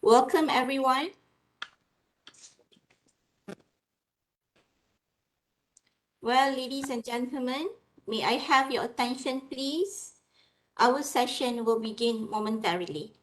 Welcome, everyone. Well, ladies and gentlemen, may I have your attention, please? Our session will begin momentarily.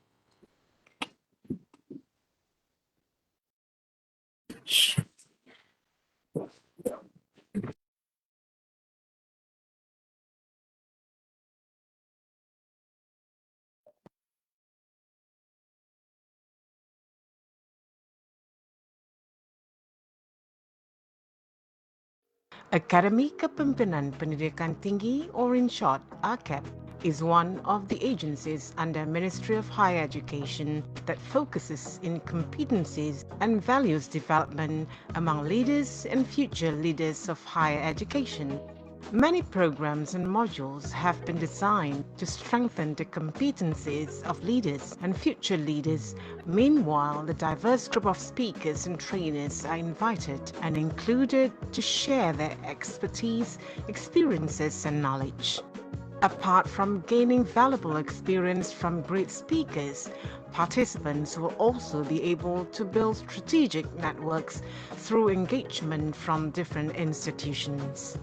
Akademi Kepemimpinan Pendidikan Tinggi, or in short, AKEPT, is one of the agencies under Ministry of Higher Education that focuses in competencies and values development among leaders and future leaders of higher education. Many programs and modules have been designed to strengthen the competencies of leaders and future leaders. Meanwhile, the diverse group of speakers and trainers are invited and included to share their expertise, experiences, and knowledge. Apart from gaining valuable experience from great speakers, participants will also be able to build strategic networks through engagement from different institutions.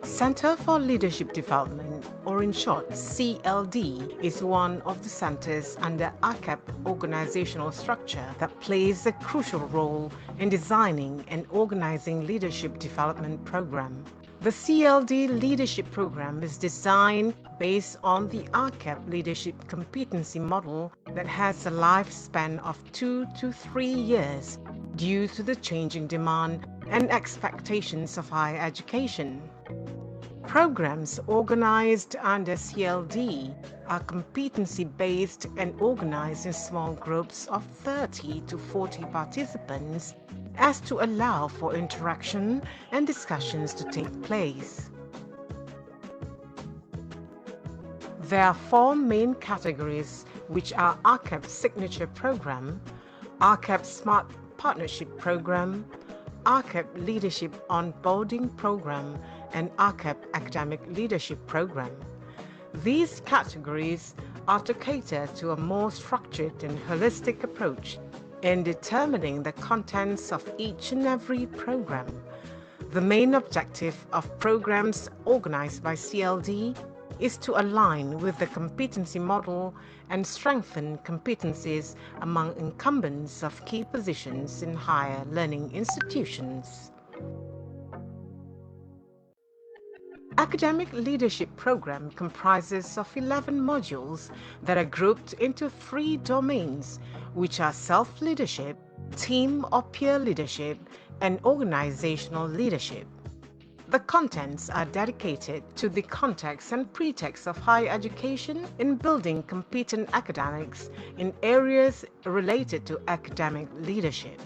Center for Leadership Development, or in short CLD, is one of the centers under AKEPT organizational structure that plays a crucial role in designing and organizing leadership development program. The CLD leadership program is designed based on the AKEPT leadership competency model that has a lifespan of 2 to 3 years due to the changing demand and expectations of higher education. Programs organized under CLD are competency-based and organized in small groups of 30 to 40 participants as to allow for interaction and discussions to take place. There are 4 main categories, which are AKEPT Signature Program, AKEPT Smart Partnership Program, AKEPT Leadership Onboarding Program, and AKEPT Academic Leadership Program. These categories are to cater to a more structured and holistic approach in determining the contents of each and every program. The main objective of programs organized by CLD is to align with the competency model and strengthen competencies among incumbents of key positions in higher learning institutions. Academic Leadership Program comprises of 11 modules that are grouped into 3 domains, which are self-leadership, team or peer leadership, and organizational leadership. The contents are dedicated to the context and pretext of higher education in building competent academics in areas related to academic leadership.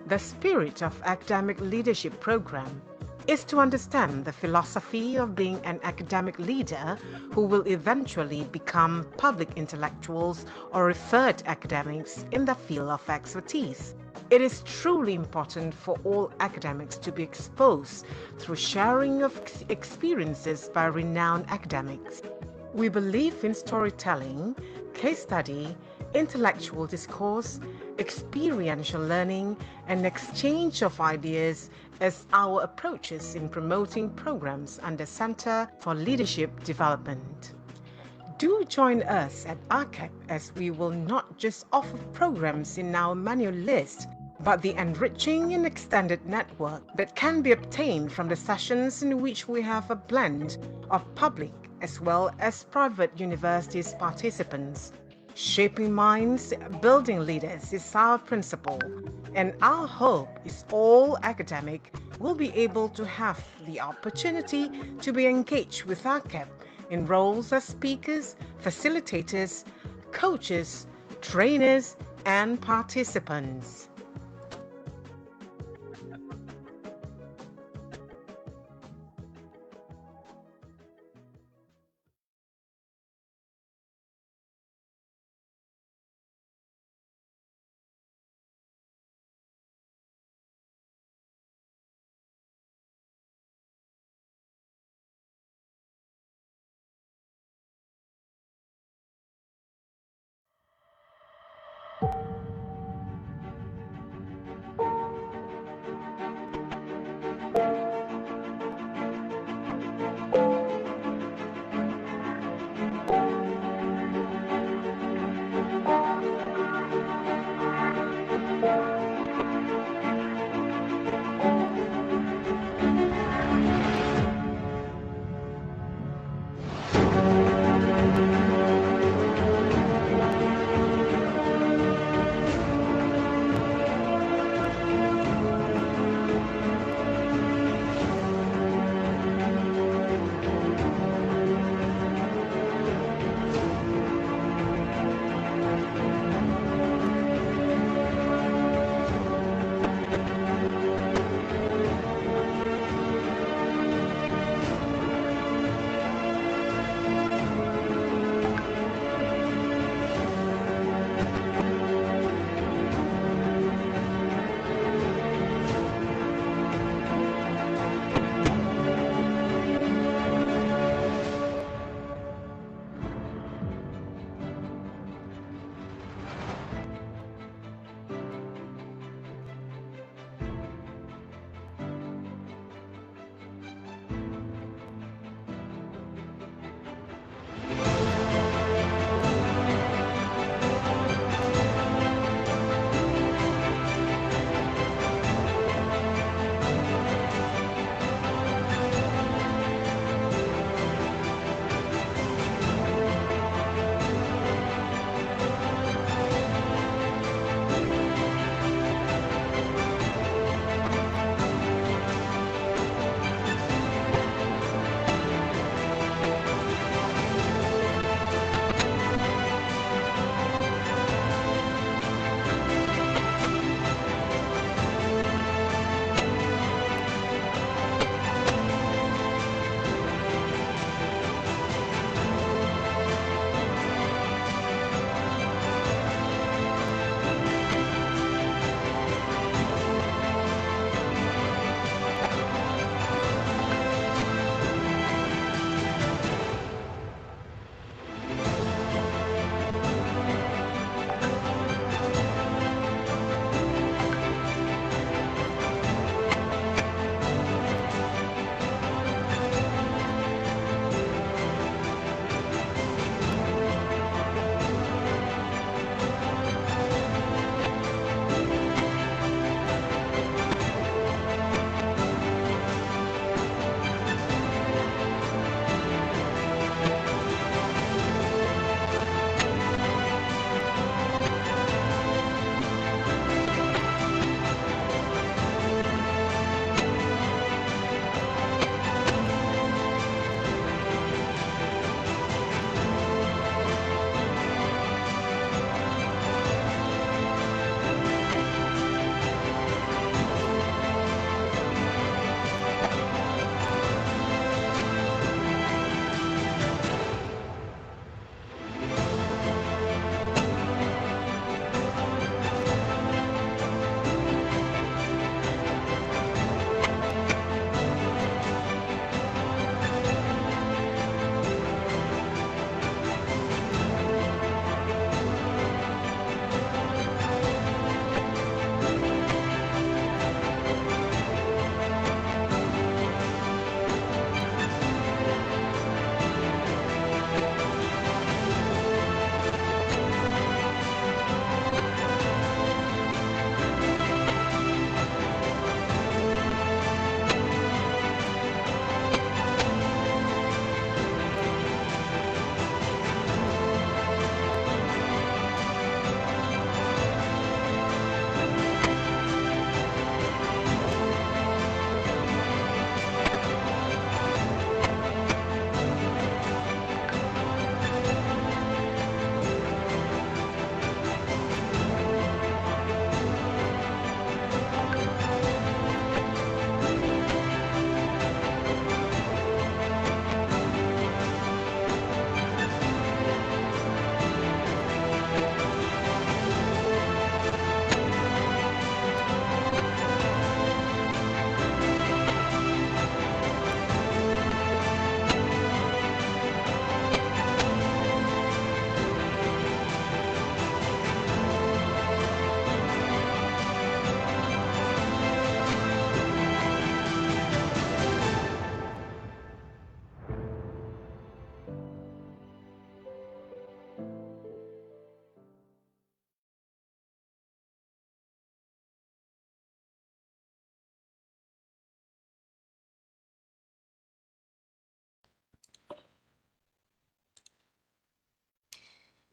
The spirit of Academic Leadership Program is to understand the philosophy of being an academic leader who will eventually become public intellectuals or referred academics in the field of expertise. It is truly important for all academics to be exposed through sharing of experiences by renowned academics. We believe in storytelling, case study, intellectual discourse, experiential learning, and exchange of ideas as our approaches in promoting programs under Center for Leadership Development. Do join us at AKEPT, as we will not just offer programs in our manual list, but the enriching and extended network that can be obtained from the sessions in which we have a blend of public as well as private universities participants. Shaping minds, building leaders is our principle, and our hope is all academic will be able to have the opportunity to be engaged with AKEPT in roles as speakers, facilitators, coaches, trainers, and participants.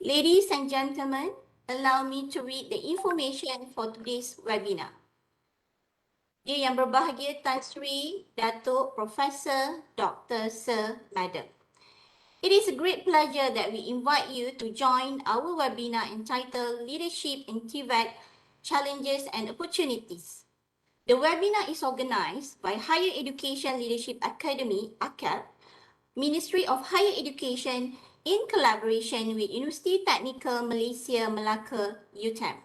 Ladies and gentlemen, allow me to read the information for today's webinar. Dia yang berbahagia Tan Sri, Datuk, Profesor, Dr. Sir, Madam. It is a great pleasure that we invite you to join our webinar entitled Leadership in TVET, Challenges and Opportunities. The webinar is organized by Higher Education Leadership Academy, AKEPT, Ministry of Higher Education in collaboration with Universiti Teknikal Malaysia, Melaka, UTeM.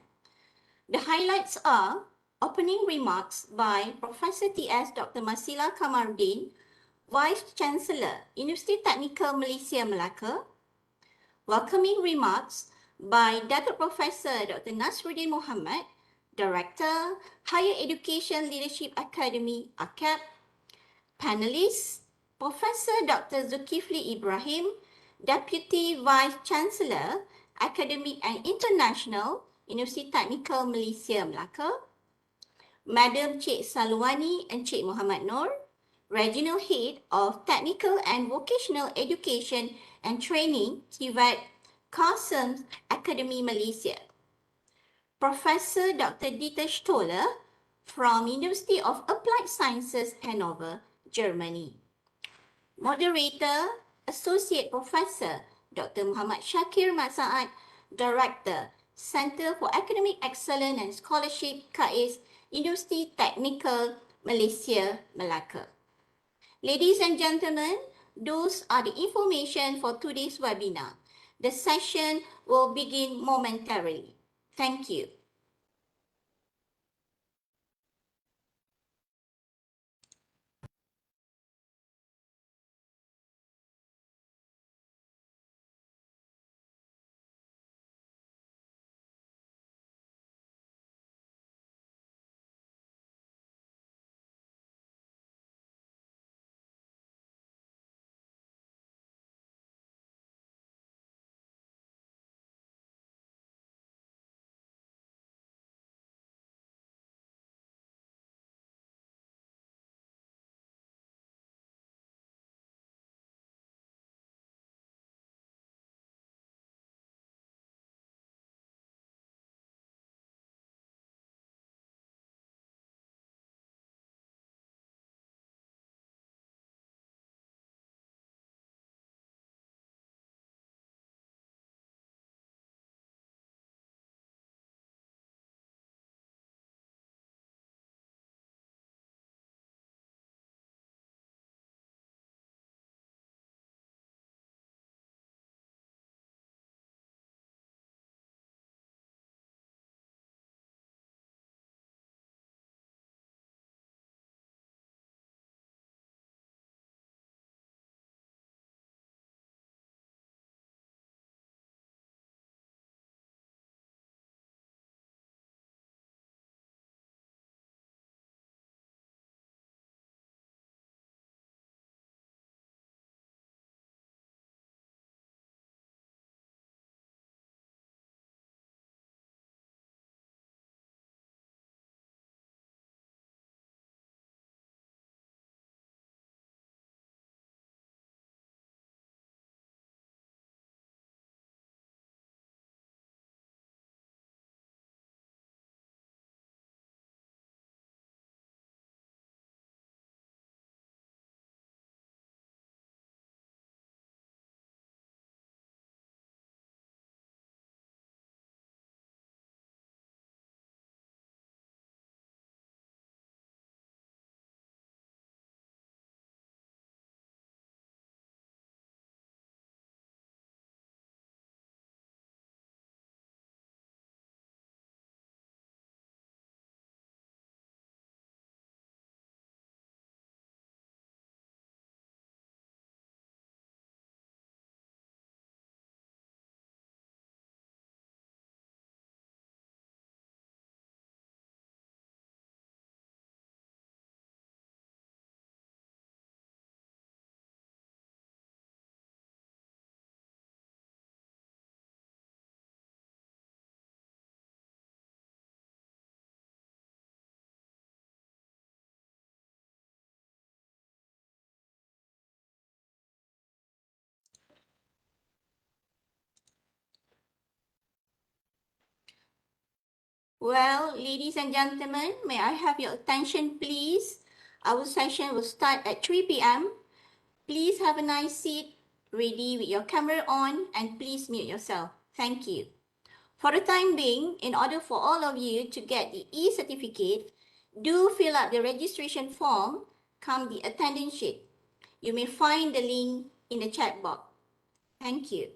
The highlights are opening remarks by Professor T.S. Dr. Masila Kamaruddin, Vice Chancellor, Universiti Teknikal Malaysia, Melaka. Welcoming remarks by Datuk Professor Dr. Nasruddin Mohamad, Director, Higher Education Leadership Academy, AKEPT. Panelists, Professor Dr. Zulkifli Ibrahim, Deputy Vice Chancellor, Academic and International, Universiti Teknikal Malaysia, Melaka. Madam Cik Salwani and Cik Muhammad Noor, Regional Head of Technical and Vocational Education and Training, TVET, Customs Academy Malaysia. Professor Dr. Dieter Stoller from University of Applied Sciences, Hanover, Germany. Moderator, Associate Professor Dr. Muhammad Shakir Masaad, Director, Center for Academic Excellence and Scholarship, KAIS, Universiti Teknikal Malaysia, Melaka. Ladies and gentlemen, those are the information for today's webinar. The session will begin momentarily. Thank you. Well, ladies and gentlemen, may I have your attention, please? Our session will start at 3 p.m. Please have a nice seat, ready with your camera on, and please mute yourself. Thank you. For the time being, in order for all of you to get the e-certificate, do fill out the registration form, come the attendance sheet. You may find the link in the chat box. Thank you.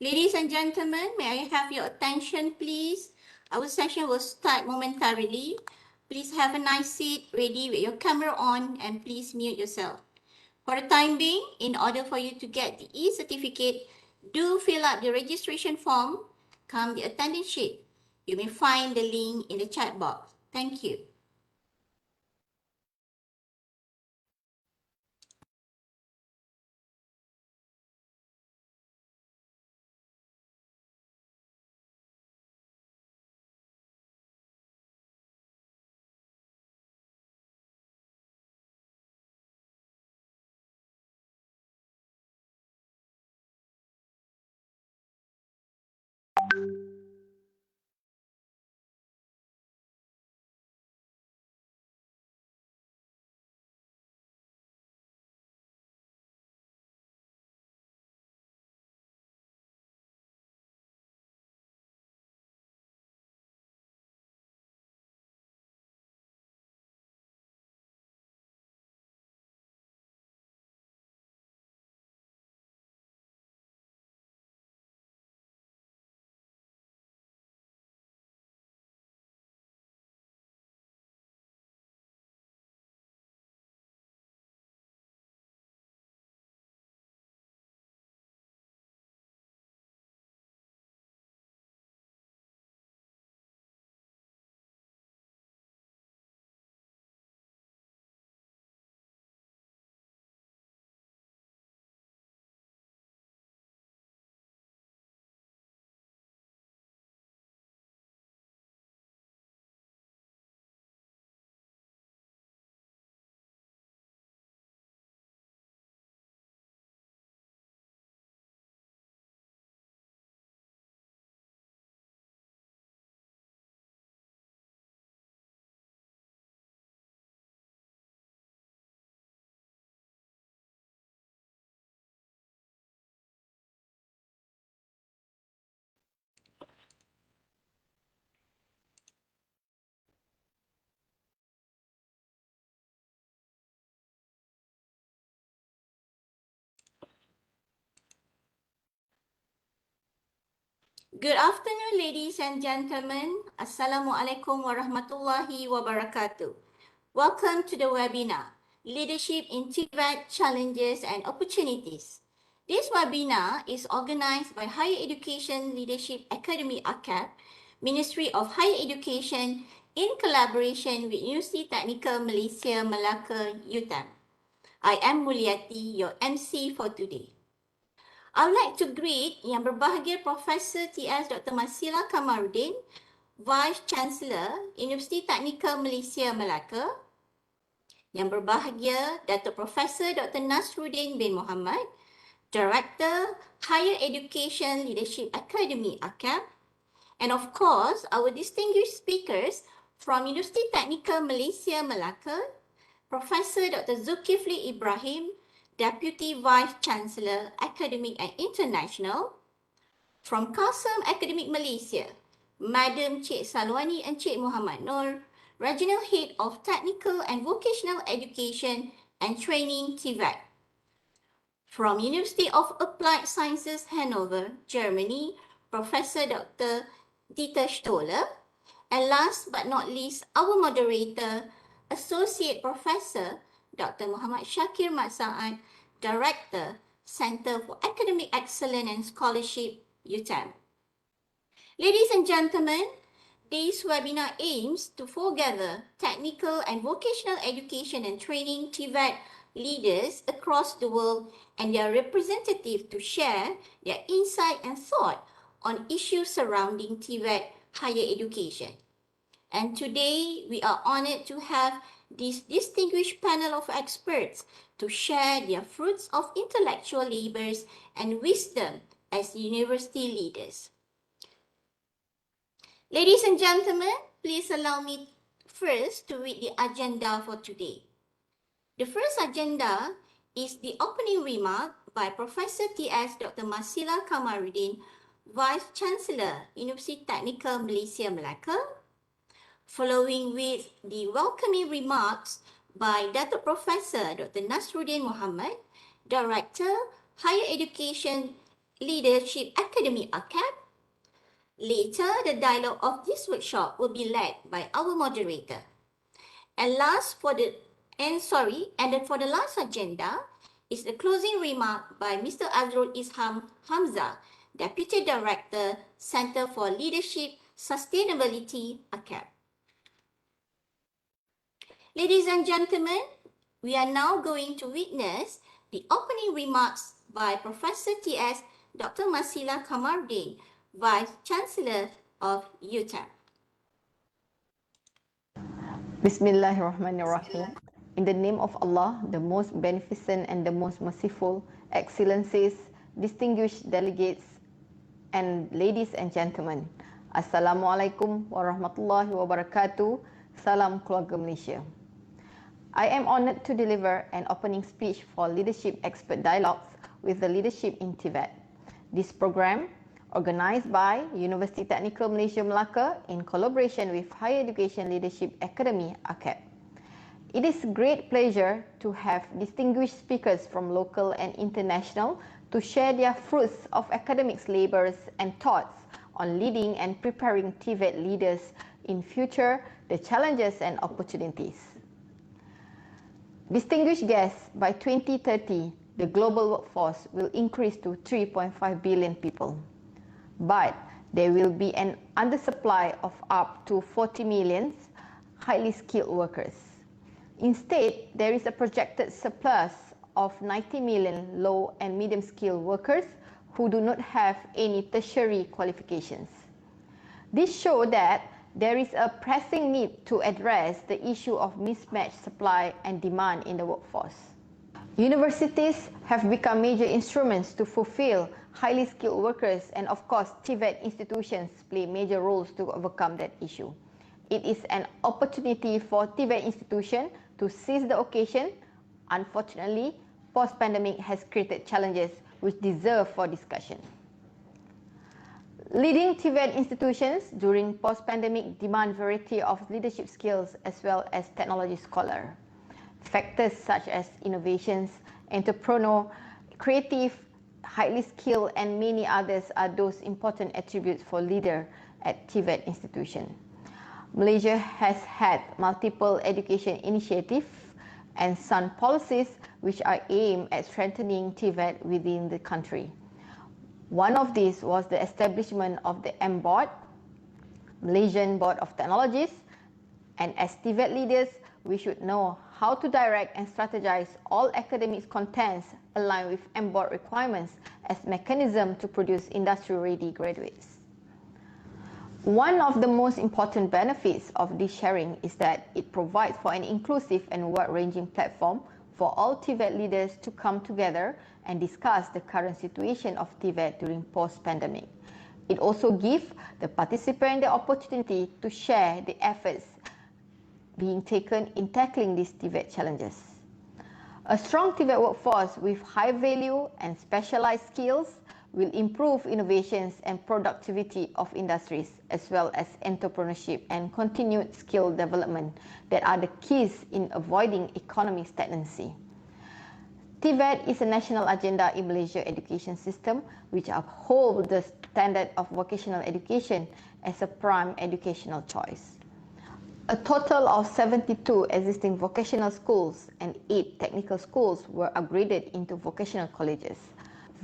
Ladies and gentlemen, may I have your attention, please? Our session will start momentarily. Please have a nice seat ready with your camera on and please mute yourself. For the time being, in order for you to get the e-certificate, do fill up the registration form, come the attendance sheet. You may find the link in the chat box. Thank you. Good afternoon, ladies and gentlemen. Assalamualaikum warahmatullahi wabarakatuh. Welcome to the webinar, Leadership in TVET Challenges and Opportunities. This webinar is organized by Higher Education Leadership Academy AKEPT, Ministry of Higher Education, in collaboration with Universiti Teknikal Malaysia, Melaka, UTeM. I am Mulyati, your MC for today. I would like to greet Yang Berbahagia Profesor TS Dr. Masila Kamarudin, Vice Chancellor Universiti Teknikal Malaysia Melaka. Yang Berbahagia Datuk Profesor Dr. Nasruddin bin Muhammad, Director Higher Education Leadership Academy AKEPT. And of course, our distinguished speakers from Universiti Teknikal Malaysia Melaka, Professor Dr. Zulkifli Ibrahim, Deputy Vice Chancellor, Academic and International. From Kasem Academic Malaysia, Madam Cik Salwani and Cik Muhammad Nur, Regional Head of Technical and Vocational Education and Training TVET. From University of Applied Sciences Hanover, Germany, Professor Dr. Dieter Stoller. And last but not least, our moderator, Associate Professor Dr. Muhammad Shakir Matsaad, Director, Center for Academic Excellence and Scholarship, UTeM. Ladies and gentlemen, this webinar aims to foregather technical and vocational education and training TVET leaders across the world and their representatives to share their insight and thought on issues surrounding TVET higher education. And today, we are honored to have this distinguished panel of experts to share their fruits of intellectual labors and wisdom as university leaders. Ladies and gentlemen, please allow me first to read the agenda for today. The first agenda is the opening remark by Professor T.S. Dr. Masila Kamarudin, Vice Chancellor, Universiti Teknikal Malaysia Melaka, following with the welcoming remarks by Datuk Professor Dr. Nasruddin Muhammad, Director, Higher Education Leadership Academy AKEPT. Later, the dialogue of this workshop will be led by our moderator. And then for the last agenda is the closing remark by Mr. Azrul Isham Hamza, Deputy Director, Center for Leadership Sustainability, AKEPT. Ladies and gentlemen, we are now going to witness the opening remarks by Professor T.S. Dr. Masila Kamardin, Vice Chancellor of UTeM. Bismillahirrahmanirrahim. In the name of Allah, the most beneficent and the most merciful, Excellencies, distinguished delegates, and ladies and gentlemen, Assalamualaikum warahmatullahi wabarakatuh. Salam keluarga Malaysia. I am honoured to deliver an opening speech for Leadership Expert Dialogues with the Leadership in TVET. This program, organised by Universiti Teknikal Malaysia Melaka in collaboration with Higher Education Leadership Academy AKEPT. It is a great pleasure to have distinguished speakers from local and international to share their fruits of academics labours and thoughts on leading and preparing TVET leaders in future, the challenges and opportunities. Distinguished guests, by 2030, the global workforce will increase to 3.5 billion people. But there will be an undersupply of up to 40 million highly skilled workers. Instead, there is a projected surplus of 90 million low and medium skilled workers who do not have any tertiary qualifications. This shows that there is a pressing need to address the issue of mismatched supply and demand in the workforce. Universities have become major instruments to fulfill highly skilled workers, and of course, TVET institutions play major roles to overcome that issue. It is an opportunity for TVET institution to seize the occasion. Unfortunately, post-pandemic has created challenges which deserve for discussion. Leading TVET institutions during post-pandemic demand variety of leadership skills as well as technology scholar. Factors such as innovations, entrepreneur, creative, highly skilled, and many others are those important attributes for leader at TVET institution. Malaysia has had multiple education initiatives and sound policies which are aimed at strengthening TVET within the country. One of these was the establishment of the M Board, Malaysian Board of Technologies, and as TVET leaders, we should know how to direct and strategize all academic contents aligned with M Board requirements as mechanism to produce industry-ready graduates. One of the most important benefits of this sharing is that it provides for an inclusive and wide-ranging platform for all TVET leaders to come together and discuss the current situation of TVET during post-pandemic. It also gives the participant the opportunity to share the efforts being taken in tackling these TVET challenges. A strong TVET workforce with high value and specialized skills will improve innovations and productivity of industries as well as entrepreneurship and continued skill development that are the keys in avoiding economic stagnancy. TVET is a national agenda in Malaysia education system which upholds the standard of vocational education as a prime educational choice. A total of 72 existing vocational schools and 8 technical schools were upgraded into vocational colleges.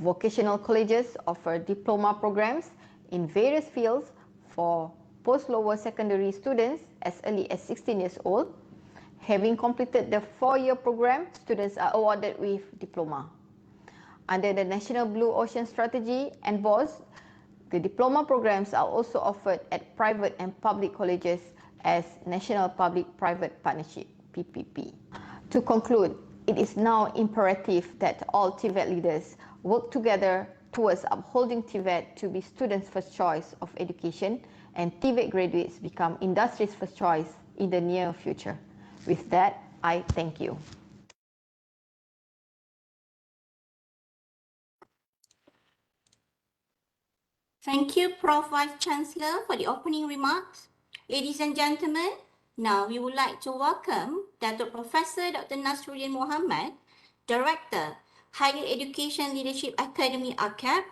Vocational colleges offer diploma programs in various fields for post-lower secondary students as early as 16 years old. Having completed the 4-year program, students are awarded with diploma. Under the National Blue Ocean Strategy and BOS, the diploma programs are also offered at private and public colleges as National Public-Private Partnership, PPP. To conclude, it is now imperative that all TVET leaders work together towards upholding TVET to be students' first choice of education and TVET graduates become industry's first choice in the near future. With that, I thank you. Thank you, Prof. Vice Chancellor, for the opening remarks. Ladies and gentlemen, now we would like to welcome Professor Dr. Nasruddin Muhammad, Director, Higher Education Leadership Academy AKEPT,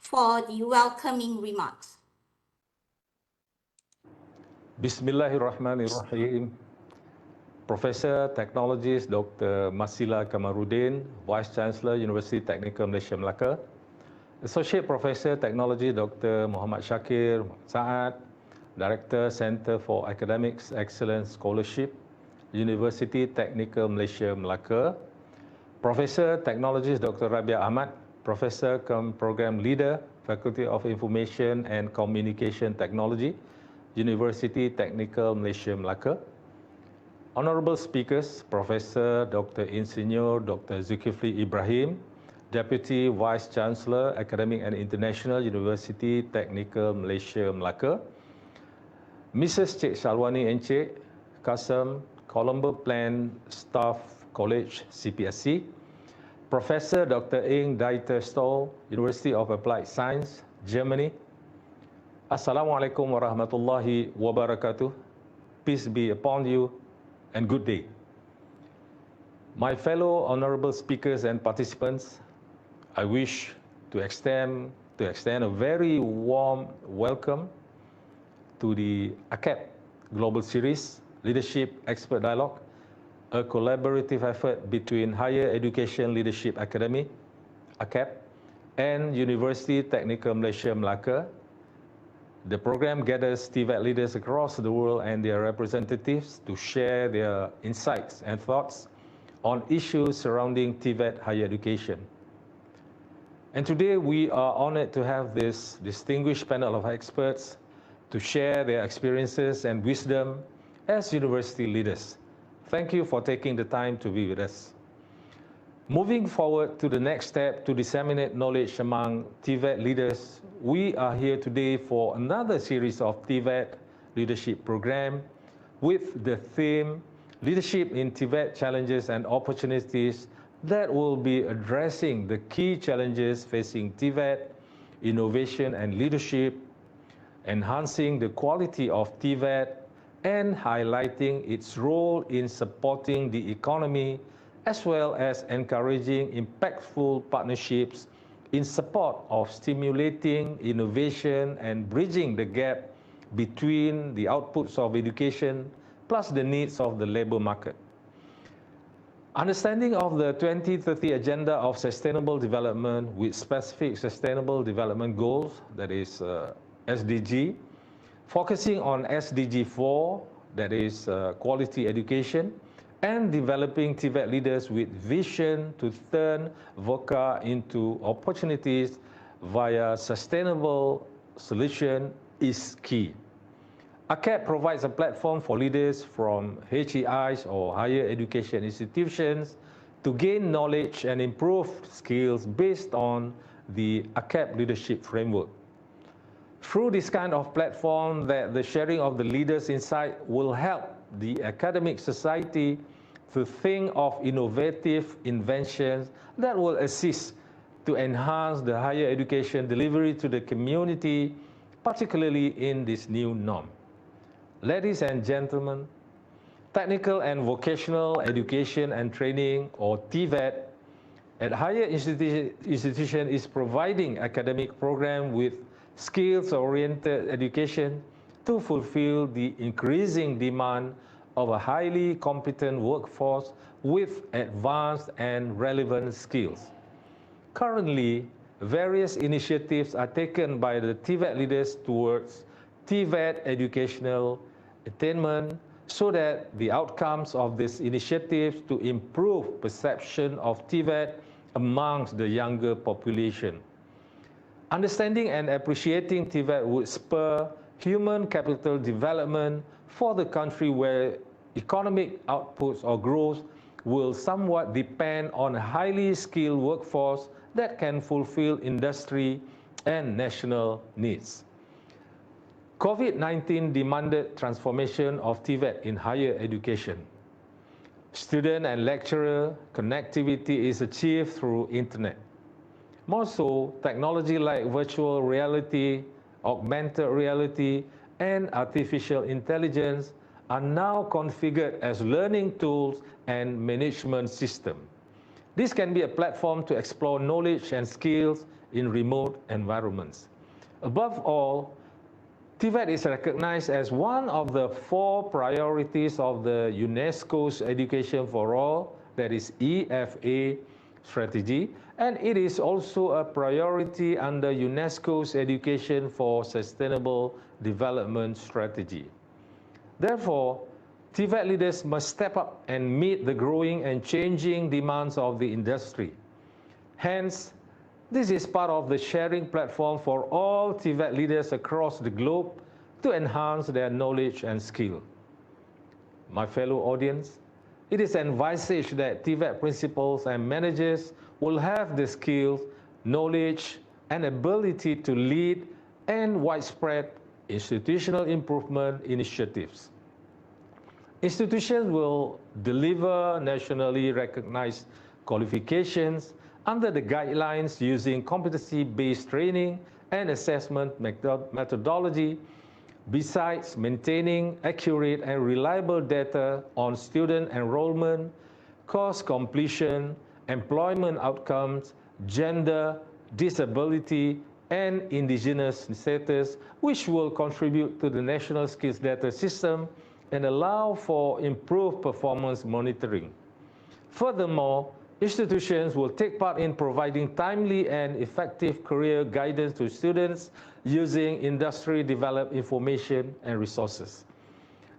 for the welcoming remarks. Bismillahirrahmanirrahim. Professor Technologist Dr. Masila Kamarudin, Vice Chancellor, Universiti Teknikal Malaysia Melaka. Associate Professor Technology Dr. Muhammad Shakir Saad, Director Center for Academics Excellence Scholarship, Universiti Teknikal Malaysia Melaka. Professor Technologist Dr. Rabia Ahmad, Professor cum Program Leader, Faculty of Information and Communication Technology, Universiti Teknikal Malaysia Melaka. Honorable speakers, Professor Dr. Insinyur Dr. Zulkifli Ibrahim, Deputy Vice Chancellor, Academic and International, Universiti Teknikal Malaysia Melaka. Mrs. Cik Shalwani Encik, Kasem, Colombo Plan Staff College, CPSC. Professor Dr. Ing Dieter Stoll, University of Applied Science, Germany. Assalamualaikum warahmatullahi wabarakatuh. Peace be upon you and good day. My fellow honorable speakers and participants, I wish to extend a very warm welcome to the AKEPT Global Series Leadership Expert Dialogue, a collaborative effort between Higher Education Leadership Academy, AKEPT, and Universiti Teknikal Malaysia Melaka. The program gathers TVET leaders across the world and their representatives to share their insights and thoughts on issues surrounding TVET higher education. And today we are honored to have this distinguished panel of experts to share their experiences and wisdom as university leaders. Thank you for taking the time to be with us. Moving forward to the next step to disseminate knowledge among TVET leaders, we are here today for another series of TVET leadership program with the theme Leadership in TVET Challenges and Opportunities that will be addressing the key challenges facing TVET, innovation and leadership, enhancing the quality of TVET, and highlighting its role in supporting the economy, as well as encouraging impactful partnerships in support of stimulating innovation and bridging the gap between the outputs of education plus the needs of the labor market. Understanding of the 2030 Agenda of Sustainable Development with specific Sustainable Development Goals, that is SDG, focusing on SDG 4, that is quality education, and developing TVET leaders with vision to turn VOCA into opportunities via sustainable solution is key. AKEPT provides a platform for leaders from HEIs or higher education institutions to gain knowledge and improve skills based on the AKEPT leadership framework. Through this kind of platform, the sharing of the leaders' insight will help the academic society to think of innovative inventions that will assist to enhance the higher education delivery to the community, particularly in this new norm. Ladies and gentlemen, technical and vocational education and training, or TVET, at higher institution is providing academic program with skills-oriented education to fulfill the increasing demand of a highly competent workforce with advanced and relevant skills. Currently, various initiatives are taken by the TVET leaders towards TVET educational attainment so that the outcomes of these initiatives to improve perception of TVET amongst the younger population. Understanding and appreciating TVET would spur human capital development for the country where economic outputs or growth will somewhat depend on a highly skilled workforce that can fulfill industry and national needs. COVID-19 demanded transformation of TVET in higher education. Student and lecturer connectivity is achieved through internet. More so, technology like virtual reality, augmented reality, and artificial intelligence are now configured as learning tools and management system. This can be a platform to explore knowledge and skills in remote environments. Above all, TVET is recognized as one of the 4 priorities of the UNESCO's Education for All, that is EFA strategy, and it is also a priority under UNESCO's Education for Sustainable Development strategy. Therefore, TVET leaders must step up and meet the growing and changing demands of the industry. Hence, this is part of the sharing platform for all TVET leaders across the globe to enhance their knowledge and skill. My fellow audience, it is envisaged that TVET principals and managers will have the skills, knowledge, and ability to lead and widespread institutional improvement initiatives. Institutions will deliver nationally recognized qualifications under the guidelines using competency-based training and assessment methodology, besides maintaining accurate and reliable data on student enrollment, course completion, employment outcomes, gender, disability, and indigenous status, which will contribute to the national skills data system and allow for improved performance monitoring. Furthermore, institutions will take part in providing timely and effective career guidance to students using industry-developed information and resources.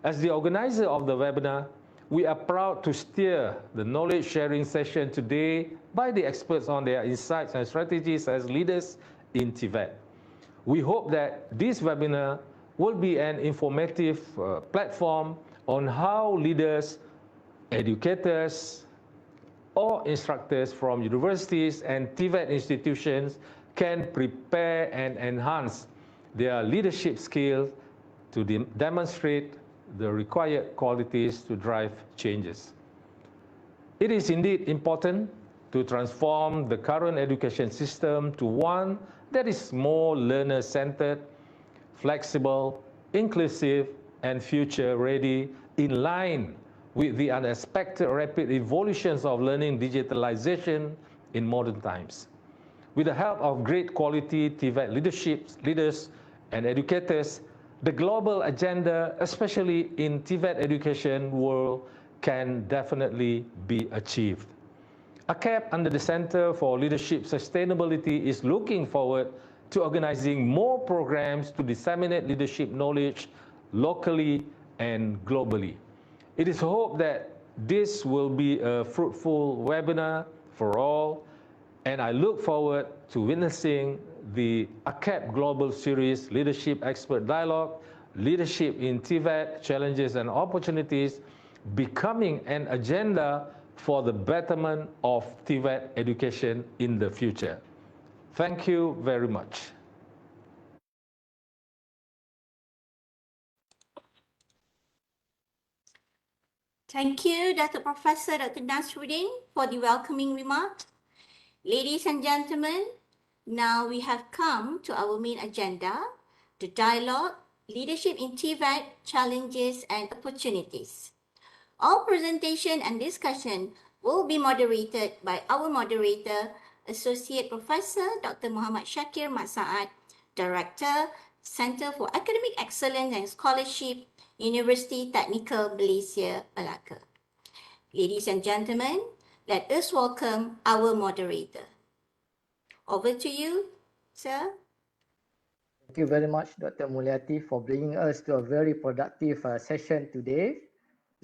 As the organizer of the webinar, we are proud to steer the knowledge sharing session today by the experts on their insights and strategies as leaders in TVET. We hope that this webinar will be an informative platform on how leaders, educators, or instructors from universities and TVET institutions can prepare and enhance their leadership skills to demonstrate the required qualities to drive changes. It is indeed important to transform the current education system to one that is more learner-centered, flexible, inclusive, and future-ready, in line with the unexpected rapid evolutions of learning digitalization in modern times. With the help of great quality TVET leaders and educators, the global agenda, especially in TVET education world, can definitely be achieved. AKEPT, under the Center for Leadership Sustainability, is looking forward to organizing more programs to disseminate leadership knowledge locally and globally. It is hoped that this will be a fruitful webinar for all, and I look forward to witnessing the AKEPT Global Series Leadership Expert Dialogue, Leadership in TVET, Challenges and Opportunities, becoming an agenda for the betterment of TVET education in the future. Thank you very much. Thank you, Dr. Professor Dr. Nasruddin, for the welcoming remarks. Ladies and gentlemen, now we have come to our main agenda, the dialogue, Leadership in TVET, Challenges and Opportunities. Our presentation and discussion will be moderated by our moderator, Associate Professor Dr. Muhammad Shakir Masaad, Director, Center for Academic Excellence and Scholarship, Universiti Teknikal Malaysia, Melaka. Ladies and gentlemen, let us welcome our moderator. Over to you, sir. Thank you very much, Dr. Mulyati, for bringing us to a very productive session today.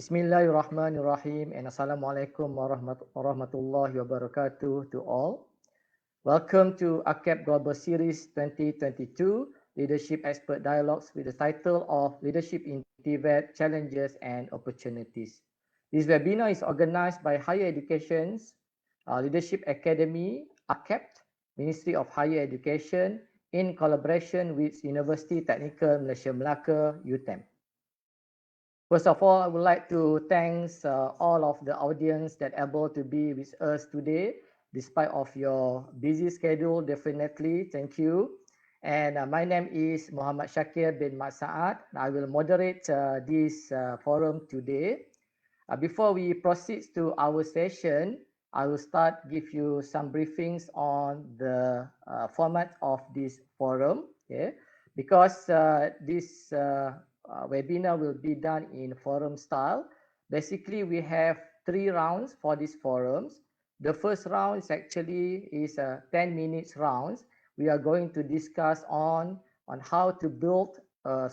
Bismillahirrahmanirrahim and Assalamualaikum warahmatullahi wabarakatuh to all. Welcome to AKEPT Global Series 2022 Leadership Expert Dialogues with the title of Leadership in TVET, Challenges and Opportunities. This webinar is organized by Higher Education's Leadership Academy, AKEPT, Ministry of Higher Education, in collaboration with Universiti Teknikal Malaysia Melaka, UTeM. First of all, I would like to thank all of the audience that are able to be with us today, despite of your busy schedule. Definitely, thank you. And my name is Muhammad Shakir bin Masaad. I will moderate this forum today. Before we proceed to our session, I will start give you some briefings on the format of this forum. Okay, because this webinar will be done in forum style. Basically, we have 3 rounds for these forums. The first round is actually a 10 minutes rounds. We are going to discuss on how to build a